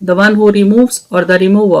the one who removes or the remover,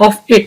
of it,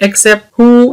except who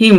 him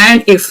and if,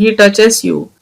he touches you,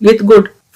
with good,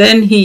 then he,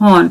on,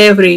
every,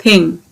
thing,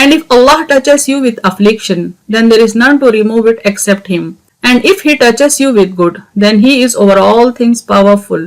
And if Allah touches you with affliction, then there is none to remove it except Him. And if He touches you with good, then He is over all things powerful.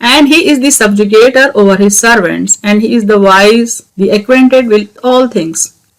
And he is the subjugator over his servants, and he is the wise, the acquainted with all things.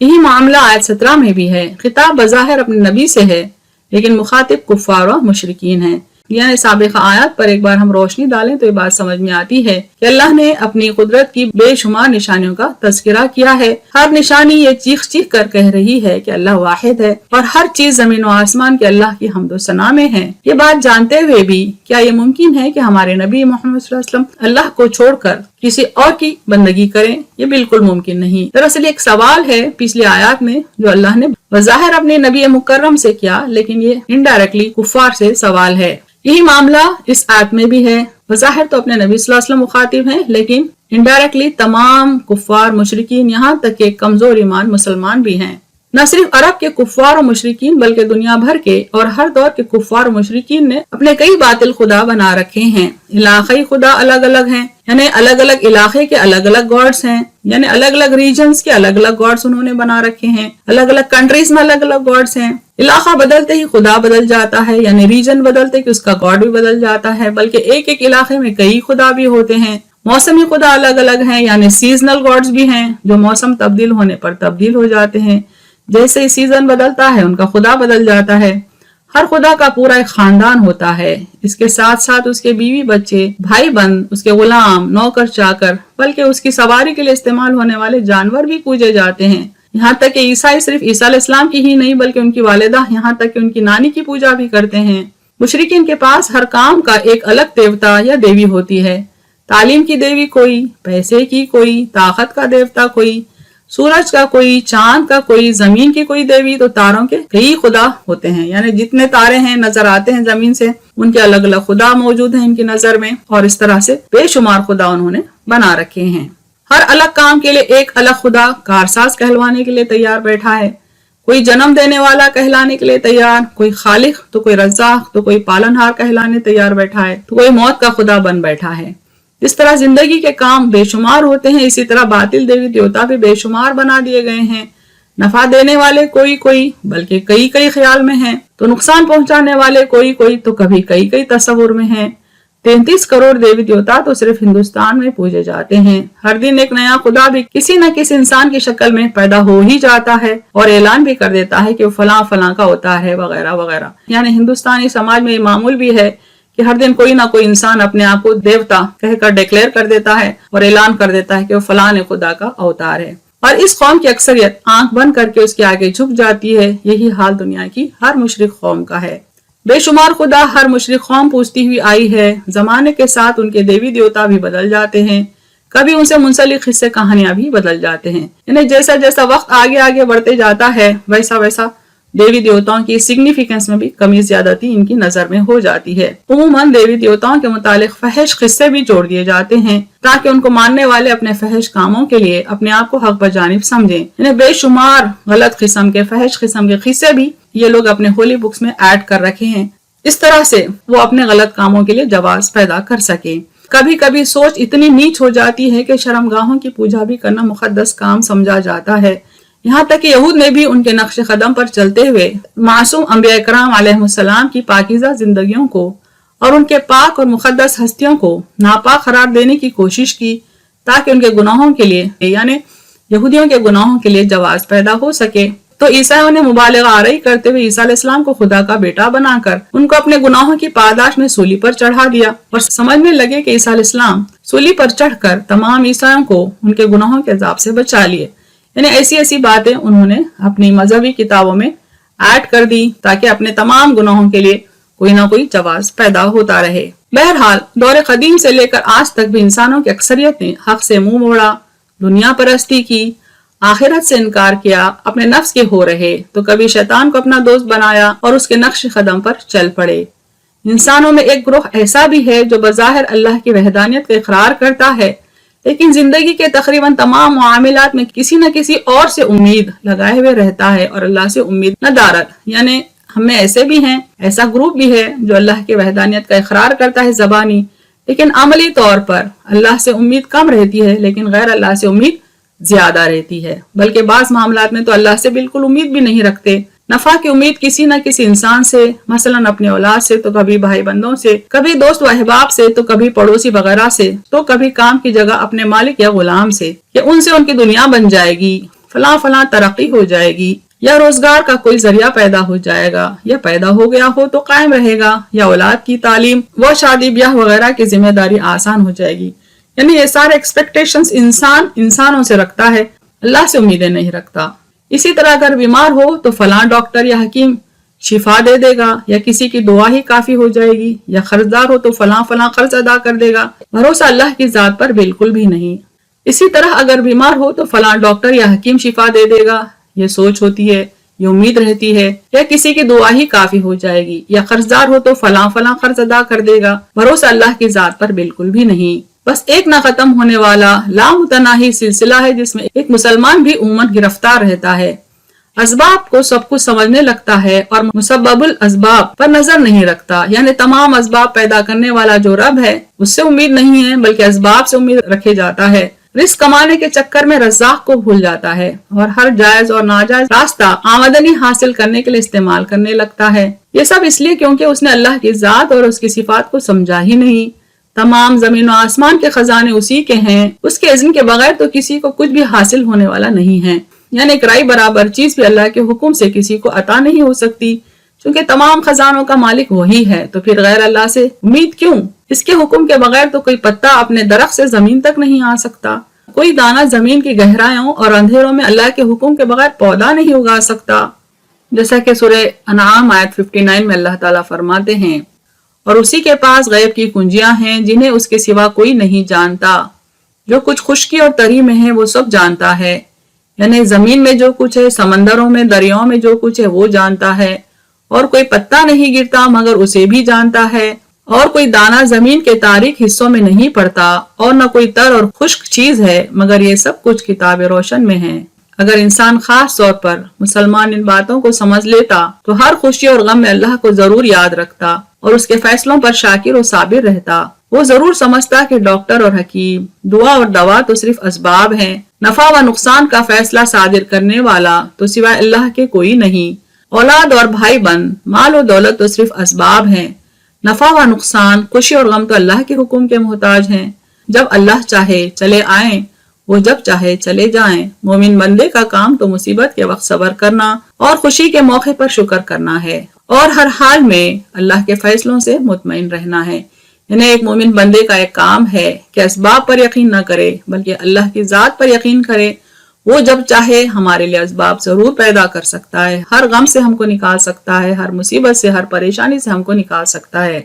یہی معاملہ آیت 17 میں بھی ہے. خطاب بظاہر اپنے نبی سے ہے لیکن مخاطب کفار و مشرکین ہیں. یعنی سابقہ آیات پر ایک بار ہم روشنی ڈالیں تو یہ بات سمجھ میں آتی ہے کہ اللہ نے اپنی قدرت کی بے شمار نشانیوں کا تذکرہ کیا ہے. ہر نشانی یہ چیخ چیخ کر کہہ رہی ہے کہ اللہ واحد ہے اور ہر چیز زمین و آسمان کے اللہ کی حمد و ثنا میں ہے. یہ بات جانتے ہوئے بھی کیا یہ ممکن ہے کہ ہمارے نبی محمد صلی اللہ علیہ وسلم اللہ کو چھوڑ کر کسی اور کی بندگی کریں؟ یہ بالکل ممکن نہیں. دراصل ایک سوال ہے پچھلی آیات میں جو اللہ نے بظاہر اپنے نبی مکرم سے کیا لیکن یہ انڈائریکٹلی کفار سے سوال ہے. یہی معاملہ اس آیت میں بھی ہے. بظاہر تو اپنے نبی صلی اللہ علیہ وسلم مخاطب ہیں لیکن انڈائریکٹلی تمام کفار مشرکین یہاں تک کہ کمزور ایمان مسلمان بھی ہیں. نہ صرف عرب کے کفار و مشرکین بلکہ دنیا بھر کے اور ہر دور کے کفار و مشرکین نے اپنے کئی باطل خدا بنا رکھے ہیں. علاقائی خدا الگ الگ ہیں، یعنی الگ الگ علاقے کے الگ الگ گاڈز ہیں، یعنی الگ الگ ریجنز کے الگ الگ گاڈز انہوں نے بنا رکھے ہیں. الگ الگ کنٹریز میں الگ الگ گاڈز ہیں. علاقہ بدلتے ہی خدا بدل جاتا ہے، یعنی ریجن بدلتے کہ اس کا گاڈ بھی بدل جاتا ہے. بلکہ ایک ایک علاقے میں کئی خدا بھی ہوتے ہیں. موسمی خدا الگ الگ ہیں، یعنی سیزنل گاڈز بھی ہیں جو موسم تبدیل ہونے پر تبدیل ہو جاتے ہیں. جیسے ہی سیزن بدلتا ہے ان کا خدا بدل جاتا ہے. ہر خدا کا پورا ایک خاندان ہوتا ہے. اس کے ساتھ ساتھ اس کے بیوی بچے، بھائی بند، اس کے غلام، نوکر چاکر، بلکہ اس کی سواری کے لیے استعمال ہونے والے جانور بھی پوجے جاتے ہیں. یہاں تک کہ عیسائی صرف عیسیٰ علیہ السلام کی ہی نہیں بلکہ ان کی والدہ یہاں تک کہ ان کی نانی کی پوجا بھی کرتے ہیں. مشرکین کے پاس ہر کام کا ایک الگ دیوتا یا دیوی ہوتی ہے. تعلیم کی دیوی کوئی، پیسے کی کوئی، طاقت کا دیوتا کوئی، سورج کا کوئی، چاند کا کوئی، زمین کی کوئی دیوی، تو تاروں کے کئی خدا ہوتے ہیں. یعنی جتنے تارے ہیں نظر آتے ہیں زمین سے ان کے الگ الگ خدا موجود ہیں ان کی نظر میں، اور اس طرح سے بے شمار خدا انہوں نے بنا رکھے ہیں. ہر الگ کام کے لیے ایک الگ خدا کارساز کہلوانے کے لیے تیار بیٹھا ہے. کوئی جنم دینے والا کہلانے کے لیے تیار، کوئی خالق، تو کوئی رزاق، تو کوئی پالنہار کہلانے تیار بیٹھا ہے، تو کوئی موت کا خدا بن بیٹھا ہے. جس طرح زندگی کے کام بے شمار ہوتے ہیں اسی طرح باطل دیوی دیوتا بھی بے شمار بنا دیے گئے ہیں. نفع دینے والے کوئی بلکہ کئی خیال میں ہیں، تو نقصان پہنچانے والے کوئی تو کبھی کئی تصور میں ہیں. 33 کروڑ دیوی دیوتا تو صرف ہندوستان میں پوجے جاتے ہیں. ہر دن ایک نیا خدا بھی کسی نہ کسی انسان کی شکل میں پیدا ہو ہی جاتا ہے اور اعلان بھی کر دیتا ہے کہ وہ فلاں کا ہوتا ہے وغیرہ وغیرہ. یعنی ہندوستانی سماج میں یہ معمول بھی ہے کہ ہر دن کوئی نہ کوئی انسان اپنے آپ کو دیوتا کہہ کر ڈکلیئر کر دیتا ہے اور اعلان کر دیتا ہے کہ وہ فلاں خدا کا اوتار ہے. اور اس قوم کی اکثریت آنکھ بند کر کے اس کے آگے جھک جاتی ہے. یہی حال دنیا کی ہر مشرک قوم کا ہے. بے شمار خدا ہر مشرک قوم پوجتی ہوئی آئی ہے. زمانے کے ساتھ ان کے دیوی دیوتا بھی بدل جاتے ہیں. کبھی ان سے منسلک قصے کہانیاں بھی بدل جاتے ہیں. یعنی جیسا جیسا وقت آگے بڑھتے جاتا ہے ویسا دیوی دیوتاؤں کی سگنیفیکنس میں بھی کمی زیادتی ان کی نظر میں ہو جاتی ہے. عموماً دیوی دیوتاؤں کے متعلق فحش قصے بھی جوڑ دیے جاتے ہیں تاکہ ان کو ماننے والے اپنے فحش کاموں کے لیے اپنے آپ کو حق بجانب سمجھیں. یعنی بے شمار غلط قسم کے فحش قسم کے قصے بھی یہ لوگ اپنے ہولی بکس میں ایڈ کر رکھے ہیں، اس طرح سے وہ اپنے غلط کاموں کے لیے جواز پیدا کر سکیں. کبھی کبھی سوچ اتنی نیچ ہو جاتی ہے کہ شرمگاہوں کی پوجا بھی کرنا مقدس کام سمجھا جاتا ہے. یہاں تک کہ یہود نے بھی ان کے نقش قدم پر چلتے ہوئے معصوم انبیاء کرام علیہ السلام کی پاکیزہ زندگیوں کو اور ان کے پاک اور مقدس ہستیوں کو ناپاک قرار دینے کی کوشش کی تاکہ ان کے گناہوں کے لیے یعنی یہودیوں کے گناہوں کے لیے جواز پیدا ہو سکے. تو عیسائیوں نے مبالغہ آرائی کرتے ہوئے عیسیٰ علیہ السلام کو خدا کا بیٹا بنا کر ان کو اپنے گناہوں کی پاداش میں سولی پر چڑھا دیا اور سمجھنے لگے کہ عیسیٰ علیہ السلام سولی پر چڑھ کر تمام عیسائیوں کو ان کے گناہوں کے عذاب سے بچا لیے. یعنی ایسی باتیں انہوں نے اپنی مذہبی کتابوں میں ایڈ کر دی تاکہ اپنے تمام گناہوں کے لیے کوئی نہ کوئی جواز پیدا ہوتا رہے. بہرحال دور قدیم سے لے کر آج تک بھی انسانوں کی اکثریت نے حق سے منہ موڑا، دنیا پرستی کی، آخرت سے انکار کیا، اپنے نفس کے ہو رہے، تو کبھی شیطان کو اپنا دوست بنایا اور اس کے نقش قدم پر چل پڑے. انسانوں میں ایک گروہ ایسا بھی ہے جو بظاہر اللہ کی وحدانیت کا اقرار کرتا ہے لیکن زندگی کے تقریباً تمام معاملات میں کسی نہ کسی اور سے امید لگائے ہوئے رہتا ہے اور اللہ سے امید نہ دارت. یعنی ہم میں ایسے بھی ہیں، ایسا گروپ بھی ہے جو اللہ کی وحدانیت کا اقرار کرتا ہے زبانی، لیکن عملی طور پر اللہ سے امید کم رہتی ہے لیکن غیر اللہ سے امید زیادہ رہتی ہے. بلکہ بعض معاملات میں تو اللہ سے بالکل امید بھی نہیں رکھتے. نفع کی امید کسی نہ کسی انسان سے، مثلا اپنے اولاد سے، تو کبھی بھائی بندوں سے، کبھی دوست و احباب سے، تو کبھی پڑوسی وغیرہ سے، تو کبھی کام کی جگہ اپنے مالک یا غلام سے کہ ان سے ان کی دنیا بن جائے گی، فلاں فلاں ترقی ہو جائے گی، یا روزگار کا کوئی ذریعہ پیدا ہو جائے گا، یا پیدا ہو گیا ہو تو قائم رہے گا، یا اولاد کی تعلیم و شادی بیاہ وغیرہ کی ذمہ داری آسان ہو جائے گی. یعنی یہ سارے ایکسپیکٹیشنز انسانوں سے رکھتا ہے، اللہ سے امیدیں نہیں رکھتا. اسی طرح اگر بیمار ہو تو فلاں ڈاکٹر یا حکیم شفا دے دے گا، یا کسی کی دعا ہی کافی ہو جائے گی، یا قرضدار ہو تو فلاں فلاں قرض ادا کر دے گا. بھروسہ اللہ کی ذات پر بالکل بھی نہیں. اسی طرح اگر بیمار ہو تو فلاں ڈاکٹر یا حکیم شفا دے دے گا، یہ سوچ ہوتی ہے، یہ امید رہتی ہے، یا کسی کی دعا ہی کافی ہو جائے گی، یا قرضدار ہو تو فلاں فلاں قرض ادا کر دے گا. بھروسہ اللہ کی ذات پر بالکل بھی نہیں. بس ایک نہ ختم ہونے والا لامتناہی سلسلہ ہے جس میں ایک مسلمان بھی عموماً گرفتار رہتا ہے. اسباب کو سب کچھ سمجھنے لگتا ہے اور مسبب الاسباب پر نظر نہیں رکھتا. یعنی تمام اسباب پیدا کرنے والا جو رب ہے اس سے امید نہیں ہے، بلکہ اسباب سے امید رکھے جاتا ہے. رزق کمانے کے چکر میں رزاق کو بھول جاتا ہے اور ہر جائز اور ناجائز راستہ آمدنی حاصل کرنے کے لیے استعمال کرنے لگتا ہے. یہ سب اس لیے کیونکہ اس نے اللہ کی ذات اور اس کی صفات کو سمجھا ہی نہیں. تمام زمین و آسمان کے خزانے اسی کے ہیں، اس کے اذن کے بغیر تو کسی کو کچھ بھی حاصل ہونے والا نہیں ہے. یعنی ایک رائی برابر چیز بھی اللہ کے حکم سے کسی کو عطا نہیں ہو سکتی. چونکہ تمام خزانوں کا مالک وہی ہے تو پھر غیر اللہ سے امید کیوں؟ اس کے حکم کے بغیر تو کوئی پتا اپنے درخت سے زمین تک نہیں آ سکتا، کوئی دانہ زمین کی گہرائیوں اور اندھیروں میں اللہ کے حکم کے بغیر پودا نہیں اگا سکتا. جیسا کہ سورہ انعام آیت 59 میں اللہ تعالیٰ فرماتے ہیں، اور اسی کے پاس غیب کی کنجیاں ہیں جنہیں اس کے سوا کوئی نہیں جانتا. جو کچھ خشکی اور تری میں ہے وہ سب جانتا ہے. یعنی زمین میں جو کچھ ہے، سمندروں میں، دریاؤں میں جو کچھ ہے وہ جانتا ہے. اور کوئی پتا نہیں گرتا مگر اسے بھی جانتا ہے، اور کوئی دانہ زمین کے تاریک حصوں میں نہیں پڑتا، اور نہ کوئی تر اور خشک چیز ہے مگر یہ سب کچھ کتاب روشن میں ہے. اگر انسان خاص طور پر مسلمان ان باتوں کو سمجھ لیتا تو ہر خوشی اور غم میں اللہ کو ضرور یاد رکھتا اور اس کے فیصلوں پر شاکر و صابر رہتا. وہ ضرور سمجھتا کہ ڈاکٹر اور حکیم، دعا اور دوا تو صرف اسباب ہیں، نفع و نقصان کا فیصلہ صادر کرنے والا تو سوائے اللہ کے کوئی نہیں. اولاد اور بھائی بند، مال و دولت تو صرف اسباب ہیں، نفع و نقصان، خوشی اور غم تو اللہ کے حکم کے محتاج ہیں. جب اللہ چاہے چلے آئیں، وہ جب چاہے چلے جائیں. مومن بندے کا کام تو مصیبت کے وقت صبر کرنا اور خوشی کے موقع پر شکر کرنا ہے، اور ہر حال میں اللہ کے فیصلوں سے مطمئن رہنا ہے. یعنی ایک مومن بندے کا ایک کام ہے کہ اسباب پر یقین نہ کرے بلکہ اللہ کی ذات پر یقین کرے. وہ جب چاہے ہمارے لیے اسباب ضرور پیدا کر سکتا ہے، ہر غم سے ہم کو نکال سکتا ہے، ہر مصیبت سے، ہر پریشانی سے ہم کو نکال سکتا ہے.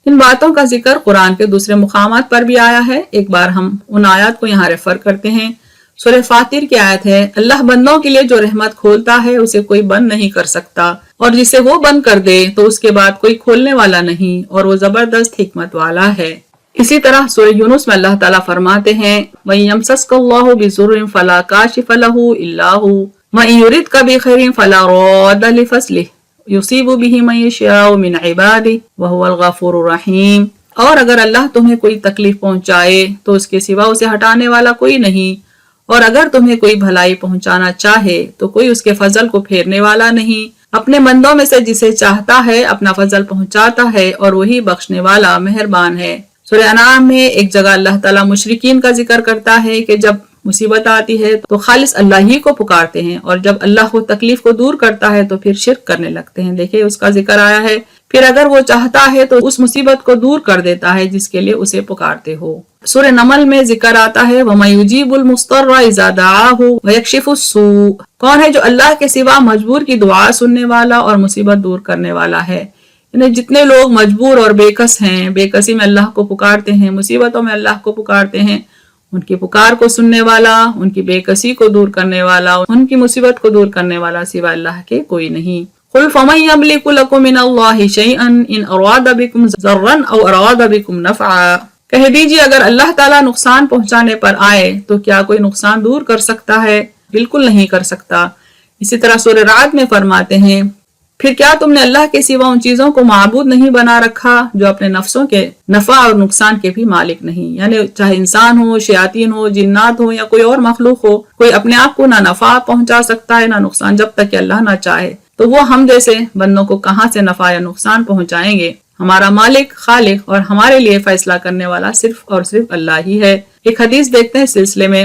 ان باتوں کا ذکر قرآن کے دوسرے مقامات پر بھی آیا ہے. ایک بار ہم ان آیات کو یہاں ریفر کرتے ہیں. سورہ فاطر کی آیت ہے، اللہ بندوں کے لیے جو رحمت کھولتا ہے اسے کوئی بند نہیں کر سکتا، اور جسے وہ بند کر دے تو اس کے بعد کوئی کھولنے والا نہیں، اور وہ زبردست حکمت والا ہے. اسی طرح سورہ یونس میں اللہ تعالیٰ فرماتے ہیں، وَيَمْسَسْكَ اللَّهُ بِضُرٍّ فَلَا كَاشِفَ لَهُ إِلَّا هُوَ وَإِن يُرِدْكَ بِخَيْرٍ فَلَا رَادَّ لِفَضْلِهِ يُصِيبُ بِهِ مَن يَشَاءُ مِنْ عِبَادِهِ وَهُوَ الْغَفُورُ الرَّحِيمُ. اور اگر اللہ تمہیں کوئی تکلیف پہنچائے تو اس کے سوا اسے ہٹانے والا کوئی نہیں، اور اگر تمہیں کوئی بھلائی پہنچانا چاہے تو کوئی اس کے فضل کو پھیرنے والا نہیں. اپنے بندوں میں سے جسے چاہتا ہے اپنا فضل پہنچاتا ہے، اور وہی بخشنے والا مہربان ہے. سورہ انعام میں ایک جگہ اللہ تعالیٰ مشرکین کا ذکر کرتا ہے کہ جب مصیبت آتی ہے تو خالص اللہ ہی کو پکارتے ہیں، اور جب اللہ کو تکلیف کو دور کرتا ہے تو پھر شرک کرنے لگتے ہیں. دیکھیں اس کا ذکر آیا ہے، پھر اگر وہ چاہتا ہے تو اس مصیبت کو دور کر دیتا ہے جس کے لیے اسے پکارتے ہو. سورہ نمل میں ذکر آتا ہے، وَمَن يُجِيبُ الْمُضْطَرَّ إِذَا دَعَاهُ وَيَكْشِفُ السُّوءَ. کون ہے جو اللہ کے سوا مجبور کی دعا سننے والا اور مصیبت دور کرنے والا ہے. یعنی جتنے لوگ مجبور اور بے کس ہیں، بے کسی میں اللہ کو پکارتے ہیں، مصیبتوں میں اللہ کو پکارتے ہیں، ان کی پکار کو سننے والا، ان کی بے کسی کو دور کرنے والا، ان کی مصیبت کو دور کرنے والا سوا اللہ کے کوئی نہیں. قُلْ فَمَن يَمْلِكُ لَكُم مِّنَ اللَّهِ شَيْئًا إِنْ أَرَادَ بِكُمْ ضَرًّا أَوْ أَرَادَ بِكُمْ نَفْعًا. کہہ دیجیے اگر اللہ تعالیٰ نقصان پہنچانے پر آئے تو کیا کوئی نقصان دور کر سکتا ہے؟ بالکل نہیں کر سکتا. اسی طرح سورہ رعد میں فرماتے ہیں، پھر کیا تم نے اللہ کے سوا ان چیزوں کو معبود نہیں بنا رکھا جو اپنے نفسوں کے نفع اور نقصان کے بھی مالک نہیں. یعنی چاہے انسان ہو، شیاطین ہو، جنات ہو یا کوئی اور مخلوق ہو، کوئی اپنے آپ کو نہ نفع پہنچا سکتا ہے نہ نقصان جب تک کہ اللہ نہ چاہے. تو وہ ہم جیسے بندوں کو کہاں سے نفع یا نقصان پہنچائیں گے؟ ہمارا مالک، خالق اور ہمارے لیے فیصلہ کرنے والا صرف اور صرف اللہ ہی ہے. ایک حدیث دیکھتے ہیں سلسلے میں.